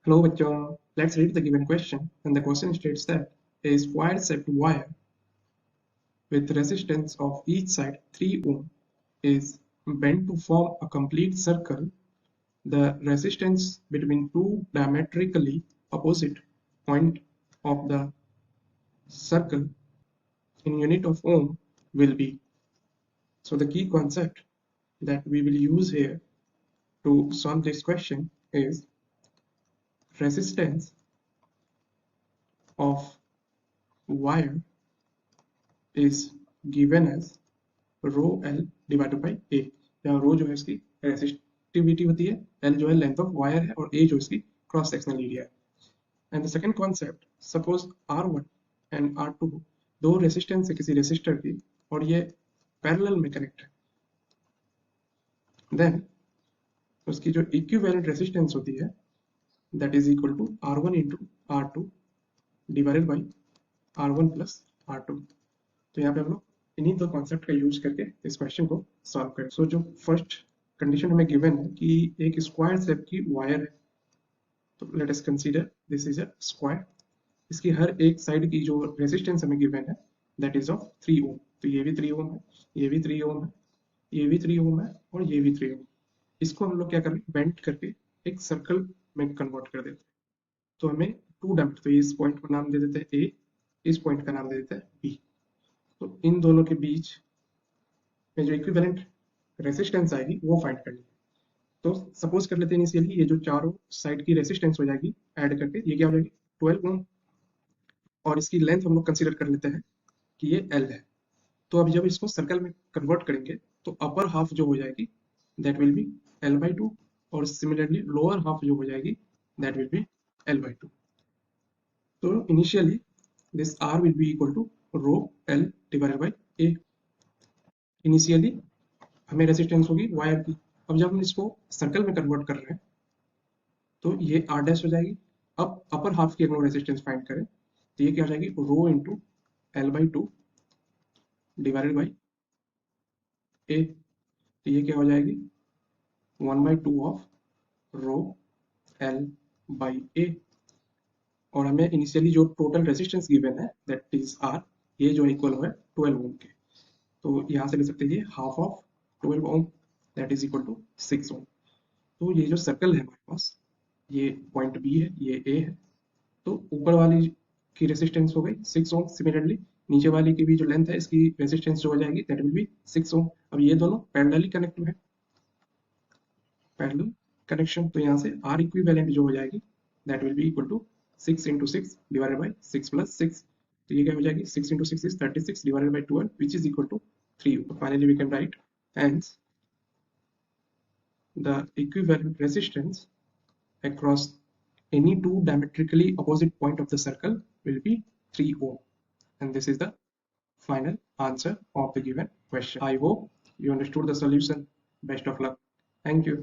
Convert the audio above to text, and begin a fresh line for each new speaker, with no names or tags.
Hello bachcho, let's read the given question, and the question states that a square shaped wire with resistance of each side 3 ohm is bent to form a complete circle. The resistance between two diametrically opposite points of the circle in unit of ohm will be. So the key concept that we will use here to solve this question is resistance of wire is given as rho L divided by A, जहाँ rho जो है इसकी resistivity होती है, L जो है length of wire है और ए जो इसकी क्रॉस सेक्शनल एरिया है. And the second concept, suppose R1 and R2 दो रेसिस्टेंस है किसी रेसिस्टर की और ये पैरेलल में कनेक्ट है, देन उसकी जो इक्विवेलेंट रेसिस्टेंस होती है that is equal to R1 into R2 divided by R1 plus R2. तो यहाँ पे हम लोग इन्हीं दो कॉन्सेप्ट का यूज करके इस क्वेश्चन को सॉल्व करें. सो जो फर्स्ट कंडीशन हमें गिवन है कि एक स्क्वायर शेप की वायर है, तो let us consider this is a square. इसकी हर एक साइड की जो रेजिस्टेंस हमें गिवन है दैट इज ऑफ 3 ओम. तो ये भी 3 ओम है, ये भी 3 ओम है, ये भी 3 ओम है और ये भी 3 ओम. इसको हम लोग क्या कर रहे हैं, बेंड करके एक सर्कल में कन्वर्ट कर देते हैं. तो हमें टू डायमेंशन, तो इस पॉइंट को नाम दे देते हैं ए, इस पॉइंट का नाम दे देते हैं बी. तो इन दोनों के बीच में जो इक्विवेलेंट रेसिस्टेंस आएगी वो फाइंड करनी है. तो सपोज कर लेते हैं इनिशियली ये जो चारों साइड की रेसिस्टेंस हो जाएगी ऐड करके, ये क्या हो जाएगी 12 ओम, और इसकी लेंथ हम लोग कंसीडर कर लेते हैं कि ये L है. तो अब जब इसको सर्कल में कन्वर्ट करेंगे तो अपर हाफ जो हो जाएगी दैट विल बी L/2 और सिमिलरली लोअर हाफ जो हो जाएगी दैट विल बी L/2. तो initially this R will be equal to rho L divided by A. Initially हमें रेसिस्टेंस होगी वायर की. अब जब हम इसको सर्कल में कन्वर्ट कर रहे हैं तो ये R डैश हो जाएगी. अब अपर हाफ की अगर रेसिस्टेंस फाइंड करें तो ये क्या हो जाएगी rho into L/2 divided by A. तो ये क्या हो जाएगी 1/2 ऑफ रो L/A. और हमें इनिशियली जो टोटल रेसिस्टेंस गिवन है दैट इज R, ये जो इक्वल है 12 ओम के. तो यहाँ से ले सकते हैं half of 12 ohm that is equal to 6 ohm. तो ये जो सर्कल है हमारे पास, ये पॉइंट बी है, ये ए है. तो ऊपर वाली की रेसिस्टेंस हो गई 6 ओम, सिमिलरली नीचे वाली की भी जो लेंथ है इसकी रेसिस्टेंस जो हो जाएगी दैट विल बी 6 ओम. अब ये दोनों पैरेलली कनेक्ट है, पैरेलल कनेक्शन. तो यहाँ से आर इक्विवेलेंट जो हो जाएगी that will be equal to 6 into 6 divided by 6 plus 6. तो ये क्या हो जाएगी 6 into 6 is 36 divided by 12 which is equal to 3. तो finally we can write hence the equivalent resistance across any two diametrically opposite point of the circle will be 3 ohm. And this is the final answer of the given question. I hope you understood the solution. Best of luck. Thank you.